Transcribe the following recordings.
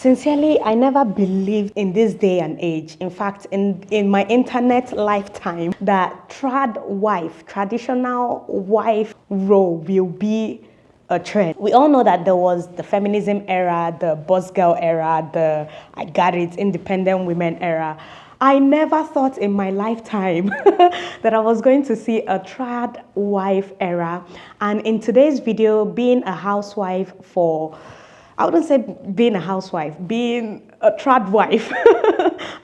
Sincerely, I never believed in this day and age. In fact, in my internet lifetime, that traditional wife role will be a trend. We all know that there was the feminism era, the boss girl era, the I got it, independent women era. I never thought in my lifetime that I was going to see a trad wife era. And in today's video, being a housewife for I wouldn't say being a housewife, being a trad wife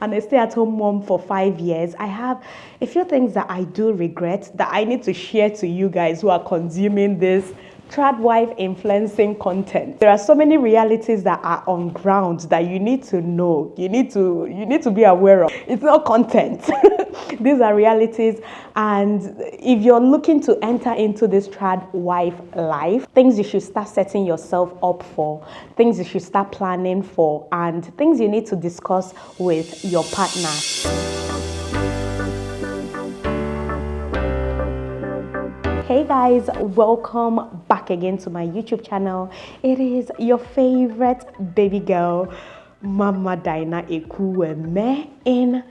and a stay-at-home mom for 5 years, I have a few things that I do regret that I need to share to you guys who are consuming this trad wife influencing content. There are so many realities that are on ground that you need to know. You need to be aware of. It's not content. These are realities, and if you're looking to enter into this trad wife life, things you should start setting yourself up for, things you should start planning for, and things you need to discuss with your partner. Hey guys, welcome back again to my YouTube channel. It is your favorite baby girl, Mama Dyna Ekwueme in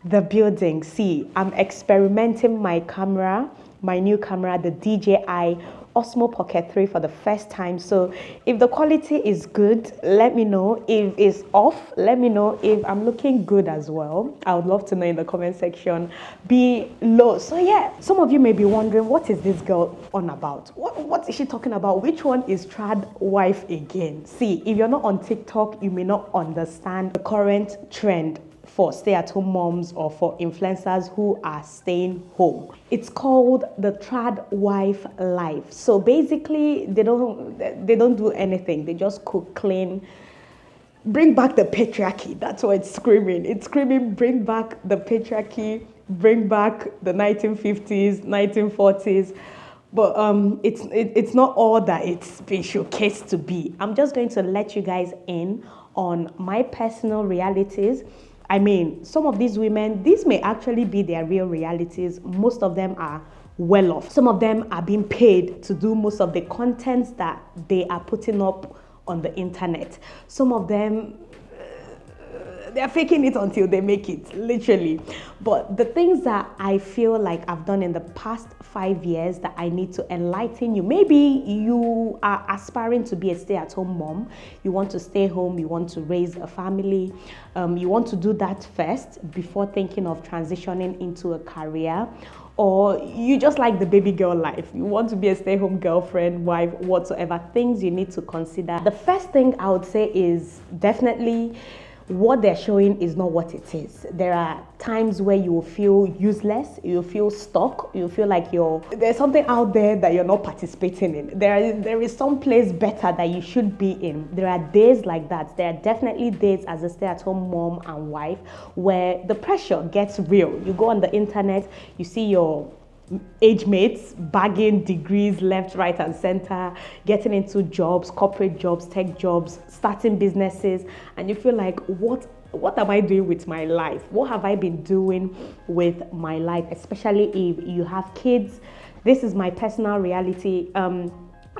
the building. See, I'm experimenting my camera, my new camera, the DJI Osmo Pocket 3 for the first time. So if the quality is good, let me know. If it's off, let me know. If I'm looking good as well, I would love to know in the comment section below. So yeah, some of you may be wondering, what is this girl on about? What is she talking about? Which one is trad wife again? See, if you're not on TikTok, you may not understand the current trend for stay-at-home moms or for influencers who are staying home. It's called the trad wife life. So basically, they don't do anything. They just cook, clean, bring back the patriarchy. That's what it's screaming. It's screaming, bring back the patriarchy, bring back the 1950s, 1940s. But it's not all that it's been showcased to be. I'm just going to let you guys in on my personal realities. I mean, some of these women, these may actually be their real realities. Most of them are well off. Some of them are being paid to do most of the contents that they are putting up on the internet. Some of them, they're faking it until they make it, literally. But the things that I feel like I've done in the past 5 years that I need to enlighten you. Maybe you are aspiring to be a stay-at-home mom. You want to stay home, you want to raise a family. You want to do that first before thinking of transitioning into a career. Or you just like the baby girl life. You want to be a stay-home girlfriend, wife, whatsoever. Things you need to consider. The first thing I would say is definitely what they're showing is not what it is. There are times where you will feel useless, you will feel stuck, you will feel like there's something out there that you're not participating in. There is some place better that you should be in. There are days like that. There are definitely days as a stay-at-home mom and wife where the pressure gets real. You go on the internet, you see your age mates bagging degrees left, right, and center, getting into jobs, corporate jobs, tech jobs, starting businesses, and you feel like, what am I doing with my life? What have I been doing with my life? Especially if you have kids. This is my personal reality. I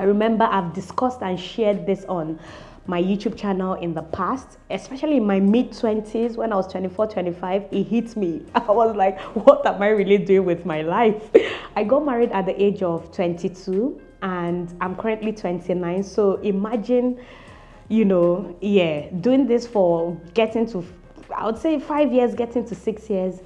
remember I've discussed and shared this on my YouTube channel in the past, especially in my mid-20s, when I was 24, 25, it hit me. I was like, what am I really doing with my life? I got married at the age of 22 and I'm currently 29. So imagine, doing this for getting to, I would say 5 years, getting to 6 years,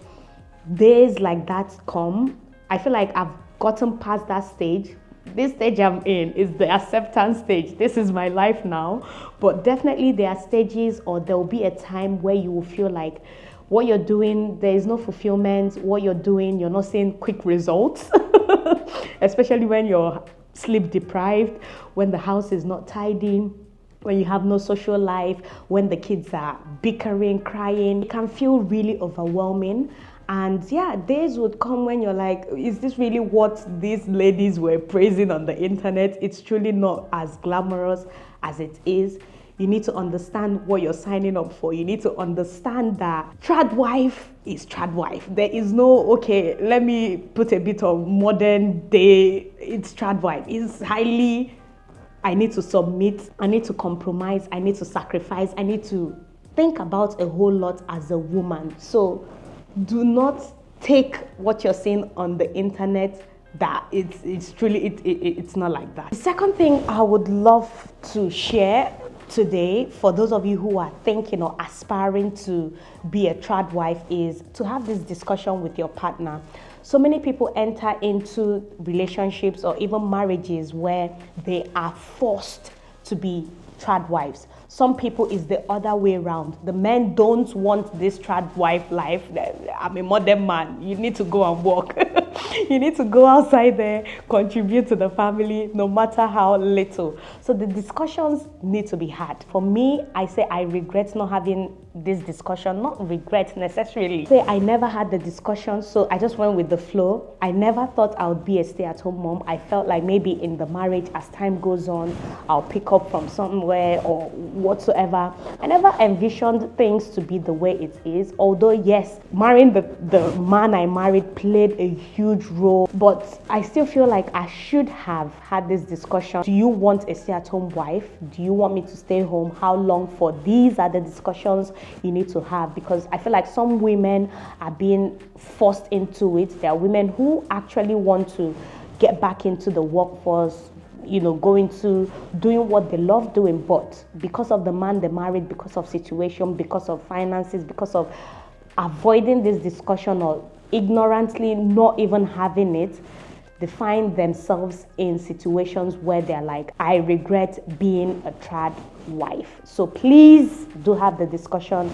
days like that come. I feel like I've gotten past that stage. This stage I'm in is the acceptance stage. This is my life now. But definitely there are stages, or there will be a time where you will feel like what you're doing, there is no fulfillment. What you're doing, you're not seeing quick results. Especially when you're sleep deprived, when the house is not tidy, when you have no social life, when the kids are bickering, crying. It can feel really overwhelming. And yeah, days would come when you're like, is this really what these ladies were praising on the internet? It's truly not as glamorous as it is. You need to understand what you're signing up for. You need to understand that trad wife is trad wife. There is no, okay, let me put a bit of modern day, it's trad wife. It's highly I need to submit, I need to compromise, I need to sacrifice, I need to think about a whole lot as a woman. So do not take what you're seeing on the internet that it's not like that. The second thing I would love to share today for those of you who are thinking or aspiring to be a trad wife is to have this discussion with your partner. So many people enter into relationships or even marriages where they are forced to be trad wives. Some people is the other way around. The men don't want this trad wife life. I'm a modern man. You need to go and work. You need to go outside there, contribute to the family, no matter how little. So the discussions need to be had. For me, I say I regret not having this discussion, not regret necessarily. Say I never had the discussion, so I just went with the flow. I never thought I would be a stay-at-home mom. I felt like maybe in the marriage, as time goes on, I'll pick up from somewhere or whatsoever. I never envisioned things to be the way it is. Although yes, marrying the man I married played a huge role, but I still feel like I should have had this discussion. Do you want a stay-at-home wife? Do you want me to stay home? How long for? These are the discussions you need to have, because I feel like some women are being forced into it. There are women who actually want to get back into the workforce, going to doing what they love doing, but because of the man they married, because of situation, because of finances, because of avoiding this discussion or ignorantly not even having it, they find themselves in situations where they're like, I regret being a trad wife. So please do have the discussion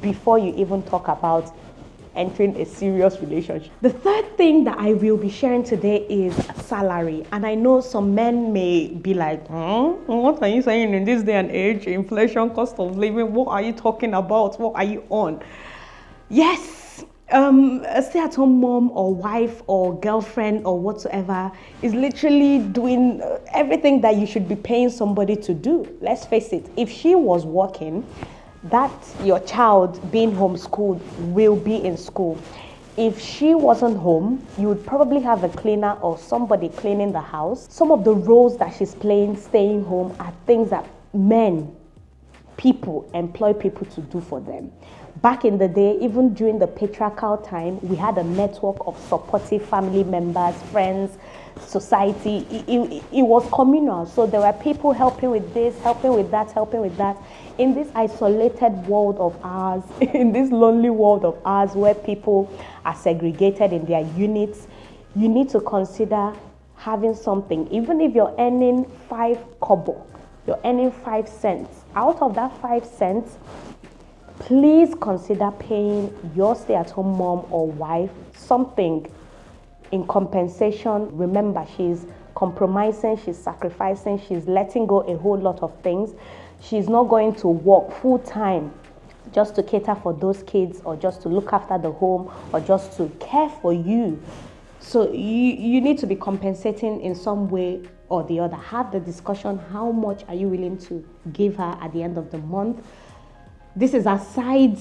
before you even talk about entering a serious relationship. The third thing that I will be sharing today is salary. And I know some men may be like, what are you saying in this day and age? Inflation, cost of living, what are you talking about? What are you on? Yes. A stay-at-home mom or wife or girlfriend or whatsoever is literally doing everything that you should be paying somebody to do. Let's face it, if she was working, that your child being homeschooled will be in school. If she wasn't home, you would probably have a cleaner or somebody cleaning the house. Some of the roles that she's playing, staying home, are things that people employ people to do for them. Back in the day, even during the patriarchal time, we had a network of supportive family members, friends, society. It was communal. So there were people helping with this, helping with that, helping with that. In this isolated world of ours, in this lonely world of ours where people are segregated in their units, you need to consider having something. Even if you're earning 5 kobo, you're earning 5 cents. Out of that 5 cents, please consider paying your stay-at-home mom or wife something in compensation. Remember, she's compromising, she's sacrificing, she's letting go a whole lot of things. She's not going to work full-time just to cater for those kids or just to look after the home or just to care for you. So you need to be compensating in some way or the other. Have the discussion, how much are you willing to give her at the end of the month? This is aside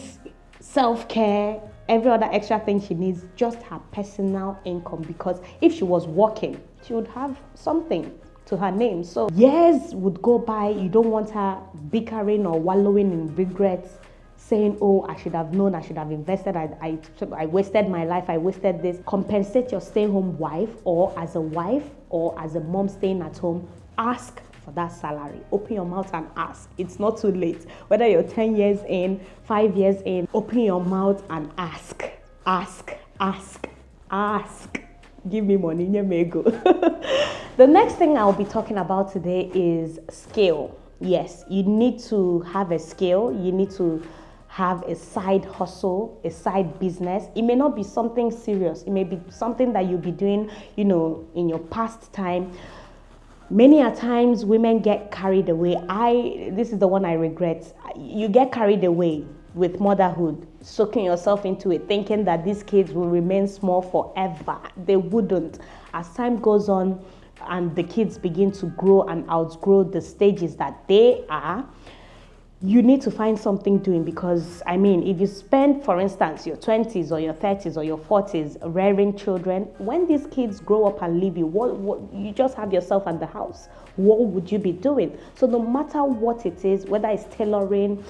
self-care, every other extra thing she needs, just her personal income, because if she was working, she would have something to her name. So years would go by, you don't want her bickering or wallowing in regrets, saying, oh, I should have known, I should have invested, I wasted my life, I wasted this. Compensate your stay-home wife, or as a wife or as a mom staying at home, ask for that salary. Open your mouth and ask. It's not too late. Whether you're 10 years in, 5 years in, open your mouth and ask. Ask, ask, ask. Give me money, nyemego. The next thing I'll be talking about today is skill. Yes, you need to have a skill. You need to have a side hustle, a side business. It may not be something serious. It may be something that you'll be doing, in your past time. Many a times women get carried away. This is the one I regret. You get carried away with motherhood, soaking yourself into it, thinking that these kids will remain small forever. They wouldn't. As time goes on and the kids begin to grow and outgrow the stages that they are, you need to find something doing, because I mean, if you spend, for instance, your 20s or your 30s or your 40s rearing children, when these kids grow up and leave you, what you just have yourself at the house, what would you be doing? So no matter what it is, whether it's tailoring,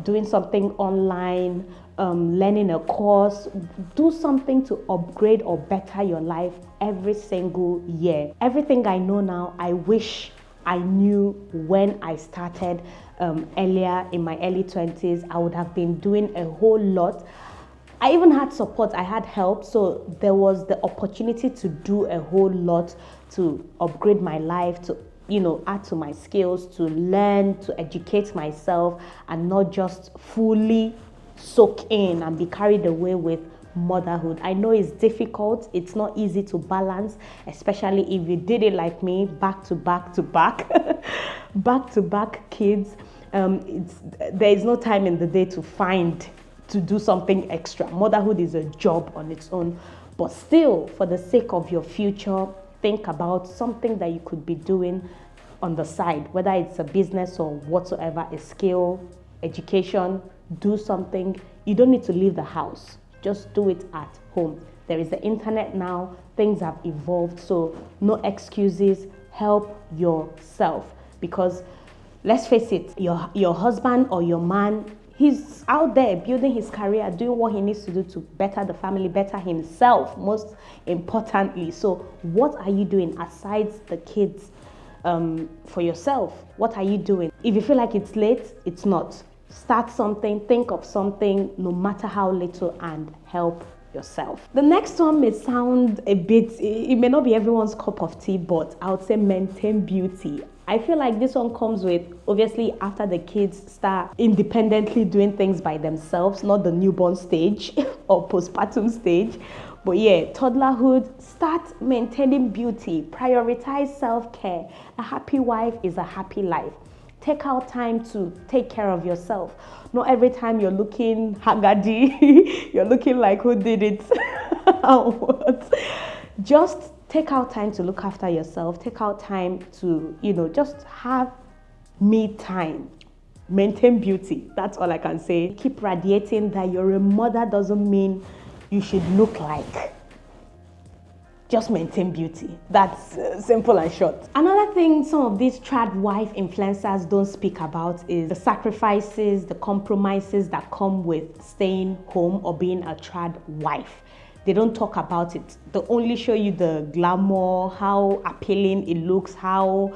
doing something online, learning a course, do something to upgrade or better your life every single year. Everything I know now, I wish I knew when I started earlier in my early 20s. I would have been doing a whole lot. I even had support, I had help, so there was the opportunity to do a whole lot, to upgrade my life, to add to my skills, to learn, to educate myself, and not just fully soak in and be carried away with motherhood. I know it's difficult, it's not easy to balance, especially if you did it like me, back to back to back back to back kids. There is no time in the day to do something extra. Motherhood is a job on its own, but still, for the sake of your future, think about something that you could be doing on the side, whether it's a business or whatsoever, a skill, education. Do something. You don't need to leave the house, just do it at home. There is the internet now, things have evolved, so no excuses. Help yourself, because let's face it, your husband or your man, he's out there building his career, doing what he needs to do to better the family, better himself, most importantly. So what are you doing aside the kids, for yourself? What are you doing? If you feel like it's late, it's not. Start something, think of something, no matter how little, and help yourself. The next one may sound it may not be everyone's cup of tea, but I would say maintain beauty. I feel like this one comes with, obviously, after the kids start independently doing things by themselves, not the newborn stage or postpartum stage. But yeah, toddlerhood, start maintaining beauty, prioritize self-care. A happy wife is a happy life. Take out time to take care of yourself. Not every time you're looking haggard, you're looking like who did it. Just take out time to look after yourself. Take out time to, just have me time. Maintain beauty. That's all I can say. Keep radiating that you're a mother doesn't mean you should look like. Just maintain beauty. That's simple and short. Another thing some of these trad wife influencers don't speak about is the sacrifices, the compromises that come with staying home or being a trad wife. They don't talk about it. They only show you the glamour, how appealing it looks, how,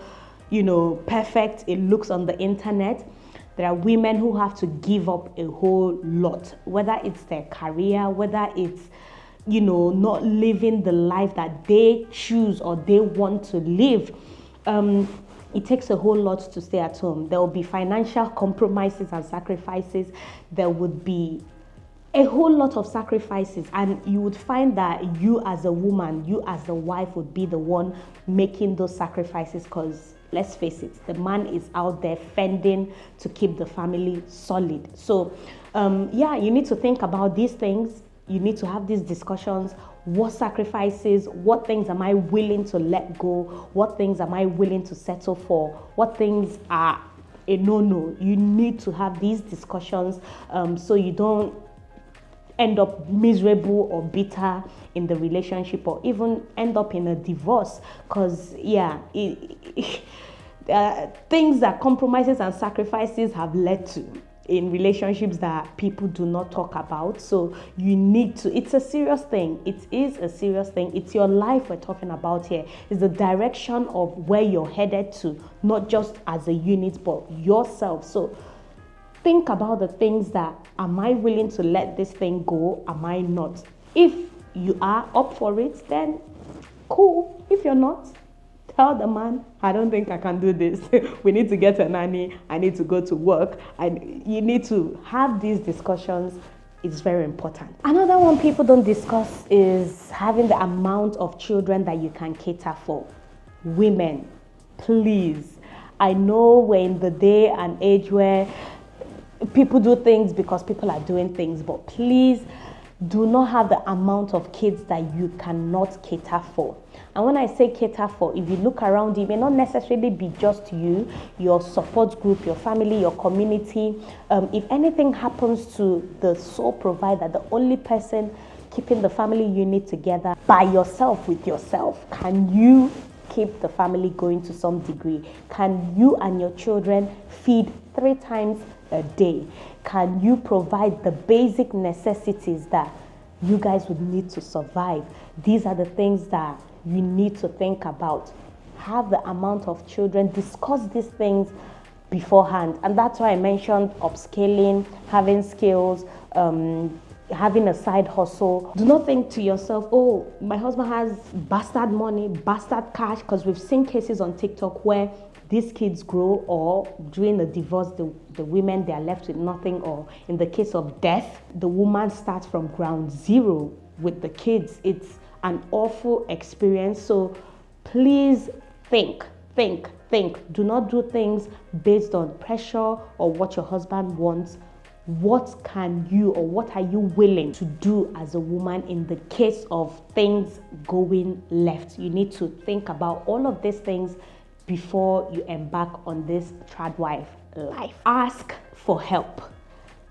perfect it looks on the internet. There are women who have to give up a whole lot, whether it's their career, whether it's not living the life that they choose or they want to live. It takes a whole lot to stay at home. There will be financial compromises and sacrifices. There would be a whole lot of sacrifices, and you would find that you as a woman, you as the wife would be the one making those sacrifices, because let's face it, the man is out there fending to keep the family solid. So you need to think about these things. You need to have these discussions. What sacrifices, what things am I willing to let go? What things am I willing to settle for? What things are a no-no? You need to have these discussions so you don't end up miserable or bitter in the relationship, or even end up in a divorce. Because things that compromises and sacrifices have led to in relationships that people do not talk about. So you need to, it's a serious thing. It is a serious thing. It's your life we're talking about here. It's the direction of where you're headed to, not just as a unit, but yourself. So think about the things that, am I willing to let this thing go? Am I not? If you are up for it, then cool. If you're not, tell the man, I don't think I can do this. We need to get a nanny. I need to go to work. And you need to have these discussions. It's very important. Another one people don't discuss is having the amount of children that you can cater for. Women, please. I know we're in the day and age where people do things because people are doing things, but please Do not have the amount of kids that you cannot cater for. And when I say cater for, if you look around, it may not necessarily be just you, your support group, your family, your community. If anything happens to the sole provider, the only person keeping the family unit together by yourself with yourself, can you keep the family going to some degree? Can you and your children feed 3 times a day? Can you provide the basic necessities that you guys would need to survive? These are the things that you need to think about. Have the amount of children, discuss these things beforehand. And that's why I mentioned upscaling, having skills, having a side hustle. Do not think to yourself, oh, my husband has bastard money, bastard cash, because we've seen cases on TikTok where these kids grow, or during a divorce, the women, they are left with nothing, or in the case of death, the woman starts from ground zero with the kids. It's an awful experience. So please think. Do not do things based on pressure or what your husband wants. What can you, or what are you willing to do as a woman in the case of things going left? You need to think about all of these things before you embark on this tradwife life. Ask for help.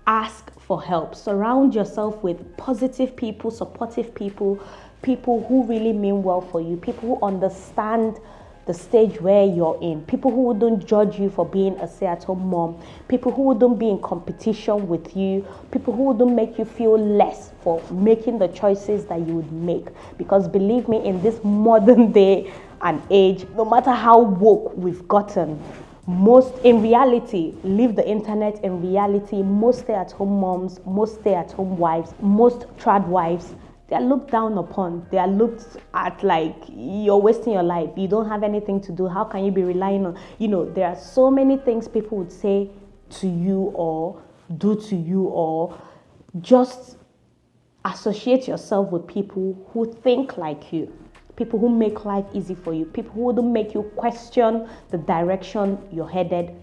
Ask for help. Surround yourself with positive people, supportive people, people who really mean well for you, people who understand the stage where you're in, people who wouldn't judge you for being a stay-at-home mom, people who wouldn't be in competition with you, people who wouldn't make you feel less for making the choices that you would make. Because believe me, in this modern day and age, no matter how woke we've gotten, in reality, leave the internet, in reality, most stay-at-home moms, most stay-at-home wives, most trad wives, they are looked down upon. They are looked at like, you're wasting your life. You don't have anything to do. How can you be relying on, there are so many things people would say to you or do to you, or just associate yourself with people who think like you, people who make life easy for you, people who wouldn't make you question the direction you're headed.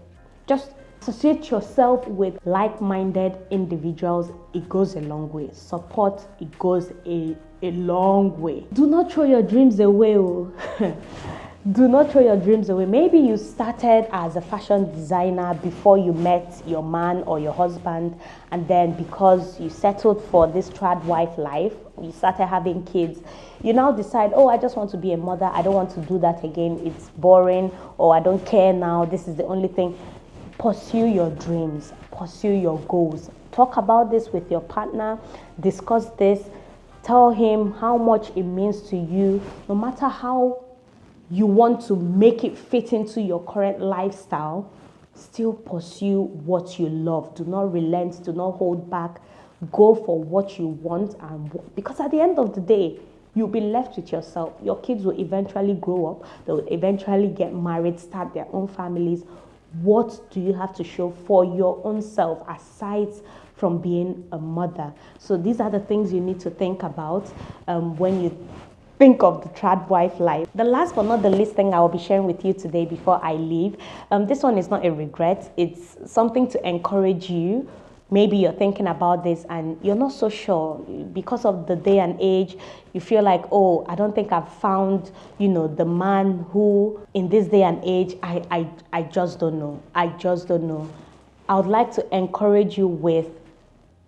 Just associate yourself with like-minded individuals. It goes a long way. Support, it goes a long way. Do not throw your dreams away. Do not throw your dreams away. Maybe you started as a fashion designer before you met your man or your husband, and then because you settled for this trad wife life, you started having kids, you now decide, oh, I just want to be a mother. I don't want to do that again. It's boring, or I don't care now. This is the only thing. Pursue your dreams, pursue your goals. Talk about this with your partner, discuss this, tell him how much it means to you, no matter how you want to make it fit into your current lifestyle. Still pursue what you love. Do not relent, do not hold back. Go for what you want, and because at the end of the day, you'll be left with yourself. Your kids will eventually grow up, they'll eventually get married, start their own families. What do you have to show for your own self aside from being a mother? So these are the things you need to think about when you think of the trad wife life. The last but not the least thing I will be sharing with you today before I leave, this one is not a regret. It's something to encourage you. Maybe you're thinking about this and you're not so sure because of the day and age. You feel like, oh, I don't think I've found, the man who in this day and age, I just don't know. I just don't know. I would like to encourage you with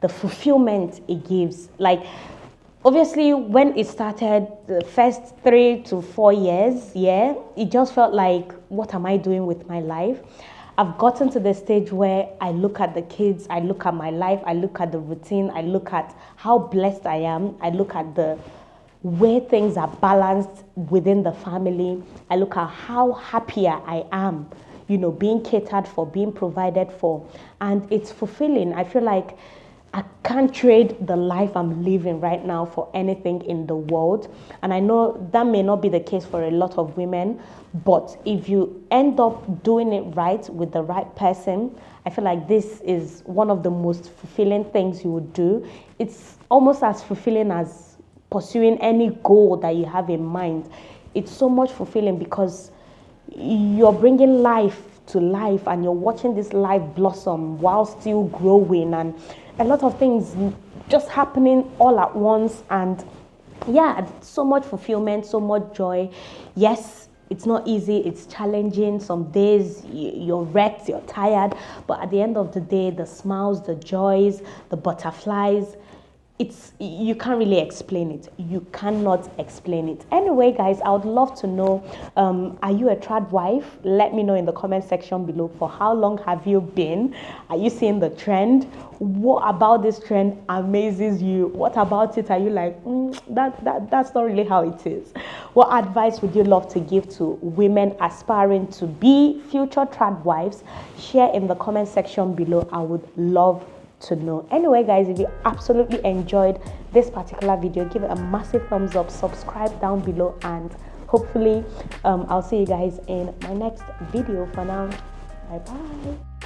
the fulfillment it gives. Like, obviously, when it started, the first 3 to 4 years, it just felt like, what am I doing with my life? I've gotten to the stage where I look at the kids, I look at my life, I look at the routine, I look at how blessed I am, I look at the way things are balanced within the family, I look at how happier I am, being catered for, being provided for, and it's fulfilling. I feel like I can't trade the life I'm living right now for anything in the world. And I know that may not be the case for a lot of women, but if you end up doing it right with the right person, I feel like this is one of the most fulfilling things you would do. It's almost as fulfilling as pursuing any goal that you have in mind. It's so much fulfilling because you're bringing life to life and you're watching this life blossom while still growing, and a lot of things just happening all at once, and yeah, so much fulfillment, so much joy. Yes, it's not easy, it's challenging. Some days you're wrecked, you're tired, but at the end of the day, the smiles, the joys, the butterflies, it's, you can't really explain it. You cannot explain it. Anyway, guys, I would love to know, are you a trad wife? Let me know in the comment section below. For how long have you been? Are you seeing the trend? What about this trend amazes you? What about it are you like, that's not really how it is? What advice would you love to give to women aspiring to be future trad wives? Share in the comment section below. I would love to know. Anyway, guys, if you absolutely enjoyed this particular video, give it a massive thumbs up, subscribe down below, and hopefully I'll see you guys in my next video. For now, bye bye.